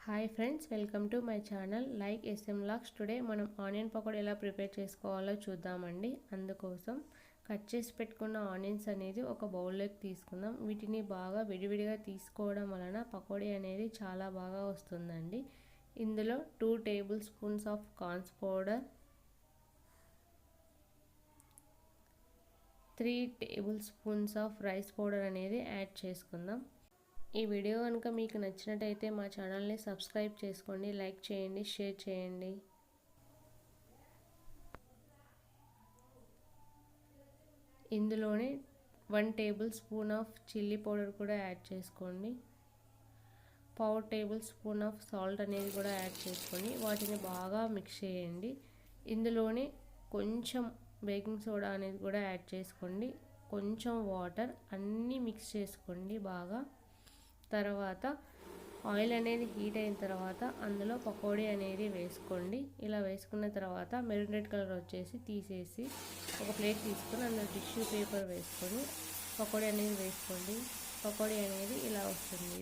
Hi friends, welcome to my channel like SM vlogs. Today మనం onion pakodi ఎలా prepare చేసుకోవాలో చూద్దామండి. అందుకోసం కట్ చేసి పెట్టుకున్న ఆనియన్స్ అనేది ఒక బౌల్లోకి తీసుకుందాం. వీటిని బాగా విడివిడిగా తీసుకోవడం వలన పకోడీ అనేది చాలా బాగా వస్తుందండి. ఇందులో 2 table spoons of corns powder, 3 table spoons of rice powder అనేది యాడ్ చేసుకుందాం. ఈ వీడియో కనుక మీకు నచ్చినట్టయితే మా ఛానల్ని సబ్స్క్రైబ్ చేసుకోండి, లైక్ చేయండి, షేర్ చేయండి. ఇందులోనే 1 table spoon of chilli powder కూడా యాడ్ చేసుకోండి. 1/4 టేబుల్ స్పూన్ ఆఫ్ సాల్ట్ అనేది కూడా యాడ్ చేసుకొని వాటిని బాగా మిక్స్ చేయండి. ఇందులోనే కొంచెం బేకింగ్ సోడా అనేది కూడా యాడ్ చేసుకోండి, కొంచెం వాటర్, అన్నీ మిక్స్ చేసుకోండి బాగా. తర్వాత ఆయిల్ అనేది హీట్ అయిన తర్వాత అందులో పకోడీ అనేది వేసుకోండి. ఇలా వేసుకున్న తర్వాత మెరూన్ రెడ్ కలర్ వచ్చేసి తీసేసి ఒక ప్లేట్ తీసుకొని అందులో టిష్యూ పేపర్ వేసుకొని పకోడీ అనేది వేసుకోండి. పకోడీ అనేది ఇలా వస్తుంది.